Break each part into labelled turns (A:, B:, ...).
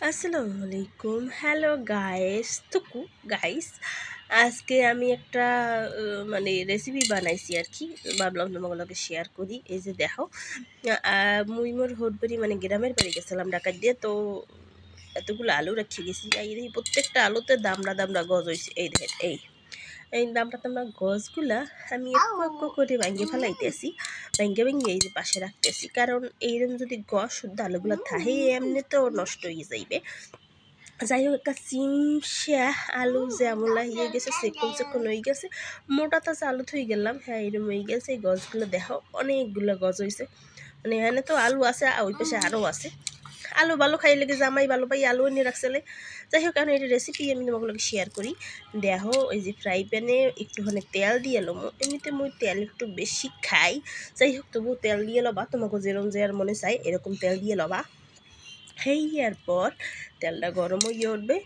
A: আসসালামু আলাইকুম। Hello guys, guys আজকে আমি একটা মানে রেসিপি বানাইছি আর কি। ভাবলাম তোমাগুলোকে শেয়ার করি। এই যে দেখো, মুই মোর হোটবাড়ি মানে গ্রামের বাড়ি গেছিলাম ডাকাত দিয়ে। তো এতগুলো আলু রেখে গেছি, এই দেখি প্রত্যেকটা আলুতে দামড়া দামড়া গজ হয়েছে। এই দেখেন, এই দামটা দামড়া গজগুলা আমি একটু একটু করে ভাঙ্গে ফেলাইতেছি। ভাঙ্গে ভাঙ্গে এই যে পাশে রাখতেছি, কারণ এইরকম যদি গজ শুদ্ধ আলুগুলো থাকে এমনি তো নষ্ট হয়ে যাইবে। যাই হোক, একটা চিমসা আলু যেমন হয়ে গেছে, সেকন সেকন হয়ে গেছে, মোটা তাজা আলু থই গেলাম। হ্যাঁ, এরকম হয়ে গেছে। এই গছগুলো দেখো, অনেকগুলো গজ হয়েছে। মানে এখানে তো আলু আছে, ওই পাশে আরও আছে। আলু ভালো খাই লেগে জামাই ভালো পাই, আলু এনে রাখছিলে। যাই হোক, কারণ এটা রেসিপি আমি তোমাকে শেয়ার করি। দেখো, ওই যে ফ্রাই প্যানে একটুখানি তেল দিয়ে এলো। এমনিতে মই তেল একটু বেশি খাই। যাই হোক, তবুও তেল দিয়ে লবা, তোমাকে যেরকম যে আর মনে চাই এরকম তেল দিয়ে লবা। হেয়ার পর তেলটা গরম হয়ে উঠবে।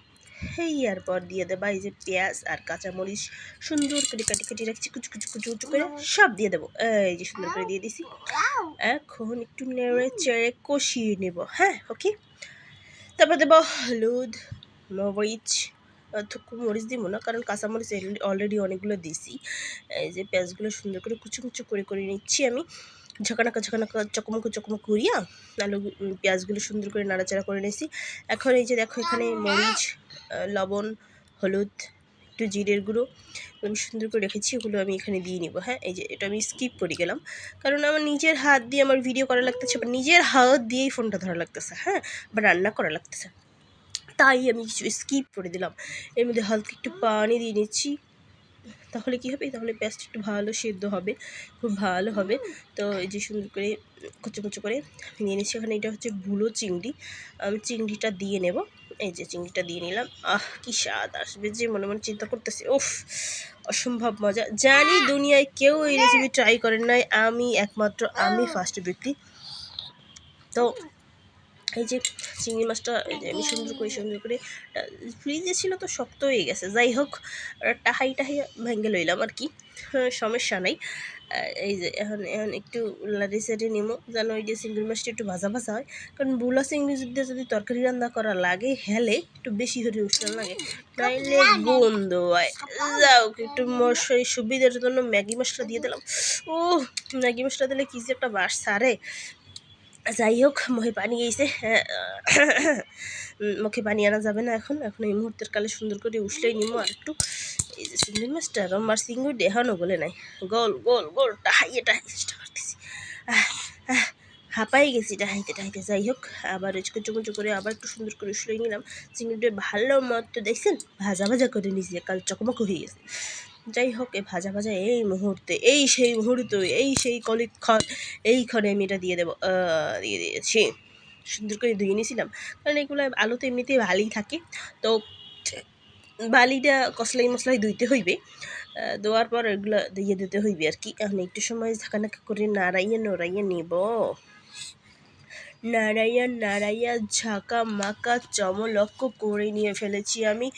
A: হেয়ার পর দিয়ে দেবা এই যে পেঁয়াজ আর কাঁচামরিচ সুন্দর করে কাটি কাটি রাখছি, কুচু কুচু কুচু কুচু করে সব দিয়ে দেবো। এই যে সুন্দর করে দিয়ে দিছি। এখন একটু নেড়ে চেড়ে কষিয়ে নেব। হ্যাঁ, ওকে। তারপর দেবো হলুদ, মরিচ। থুকু মরিচ দিব না, কারণ কাঁচামরিচ অলরেডি অনেকগুলো দিছি। এই যে পেঁয়াজগুলো সুন্দর করে কুচু কুচু করে নিচ্ছি আমি। ঝকানাকা চকমকো চকমক করিয়া আলু পেঁয়াজগুলো সুন্দর করে নাড়াচাড়া করে নিয়েছি। এখন এই যে দেখো, এখানে মরিচ, লবণ, হলুদ, একটু জিরের গুঁড়ো আমি সুন্দর করে রেখেছি, ওগুলো আমি এখানে দিয়ে নিব। হ্যাঁ, এই যে এটা আমি স্কিপ করে গেলাম, কারণ আমার নিজের হাত দিয়ে আমার ভিডিও করা লাগতেছে, বা নিজের হাত দিয়েই ফোনটা ধরা লাগতেছে। হ্যাঁ, বা রান্না করা লাগতেছে, তাই আমি কিছু স্কিপ করে দিলাম। এর মধ্যে হালকা একটু পানি দিয়ে নিচ্ছি। তাহলে কী হবে, তাহলে পেঁয়াজটা একটু ভালো সেদ্ধ হবে, খুব ভালো হবে। তো এই যে সুন্দর করে কুচো কুচো করে নিয়ে নিচ্ছি। এখানে এটা হচ্ছে বুলো চিংড়ি, আমি চিংড়িটা দিয়ে নেব। এই যে চিংড়িটা দিয়ে নিলাম। কি স্বাদ আসবে যে মনে মনে চিন্তা করতেছি। উফ, অসম্ভব মজা। জানি দুনিয়ায় কেউ এই রেসিপি ট্রাই করেন নাই, আমি ফার্স্ট ব্যক্তি। তো এই যে চিংড়ি মাছটা এই যে আমি সুন্দর করে ফ্রিজে ছিল তো শক্ত হয়ে গেছে। যাই হোক, টাহাই ভেঙে লইলাম আর কি, সমস্যা নাই। এই যে এখন এখন একটু লাড়ি সেটে নিমো, যেন ওই যে চিংড়ি মাছটা একটু ভাজা ভাজা হয়। কারণ বুলা চিংড়ি যদি তরকারি রান্না করা লাগে, হেলে একটু বেশি করে উষ্ণ লাগে, নাইলে গন্ধ হয়। যাও, একটু মশাই সুবিধার জন্য ম্যাগি মশলা দিয়ে দিলাম। ও, ম্যাগি মশলা দিলে কি যে একটা বাস ছাড়ে। যাই হোক, মুখে পানি গেছে। মুখে পানি আনা যাবে না এখন এই মুহূর্তের কালে সুন্দর করে উঠলেই নিমো আর একটু। এই যে চিংড়ি মাছটা আমার চিংড়ি দেখানো বলে নাই, গোল গোল গোল টাহাইয়ে চেষ্টা করতেছি। হাঁপাই গেছি টাহাইতে। যাই হোক, আবার কুচু কুচু করে আবার একটু সুন্দর করে উঠলেই নিলাম। চিংড়িটা ভালো মতো দেখছেন ভাজা ভাজা করে নিয়েছি, কাল চকমক হয়ে গেছে। যাই হোক, এই ভাজা ভাজা এই মুহূর্তে, এই সেই মুহূর্তে, এই সেই কলিক্ষণ, এইখানে আমি এটা দিয়ে দেবো। দিয়ে দিয়েছি। সুন্দর করে ধুয়ে নিয়েছিলাম, কারণ এগুলো আলু তো এমনিতেই ভালোই থাকে। তো বালিটা মশলাই ধুইতে হইবে, দেওয়ার পর এগুলো দিয়ে দিতে হইবে আর কি। এখন একটু সময় ঝাঁকানাকা করে নাড়াইয়া নেব। নাড়াইয়া ঝাঁকা মাকা চমলক্ষ করে নিয়ে ফেলেছি আমি।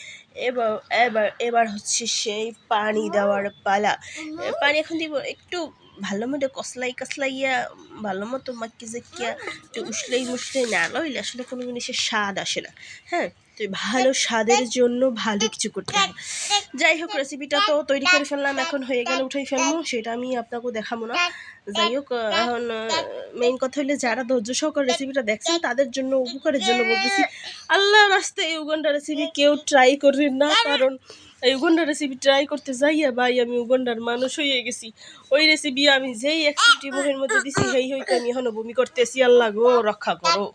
A: এবার এবার এবার হচ্ছে সেই পানি দেওয়ার পালা। পানি এখন দিব একটু ভালো মতো কসলাইয়া, ভালো মতো মাক্কি জাকিয়া, একটু উসলাই না লইলে আসলে কোনো জিনিসের স্বাদ আসে না। হ্যাঁ, তো ভালো স্বাদের জন্য ভালো কিছু করতে হবে। যাই হোক, রেসিপিটা তো তৈরি করে ফেললাম, এখন হয়ে গেলে উঠাই ফেলবো, সেটা আমি আপনাকে দেখাবো না। যাই হোক, এখন মেইন কথা হইলে যারা ধৈর্য সহকারে রেসিপিটা দেখছেন তাদের জন্য, উপকারের জন্য বলতেছি, আল্লাহ রাস্তায় এই উগান্ডা রেসিপি কেউ ট্রাই করেন না, কারণ এই উগান্ডা রেসিপি ট্রাই করতে যাইয়া ভাই আমি উগান্ডার মানুষ হয়ে গেছি। ওই রেসিপি আমি যেই একটি মুখের মধ্যে দিছি সেই হইতে আমি এখনো বমি করতেছি। আল্লাহ গো, রক্ষা করো।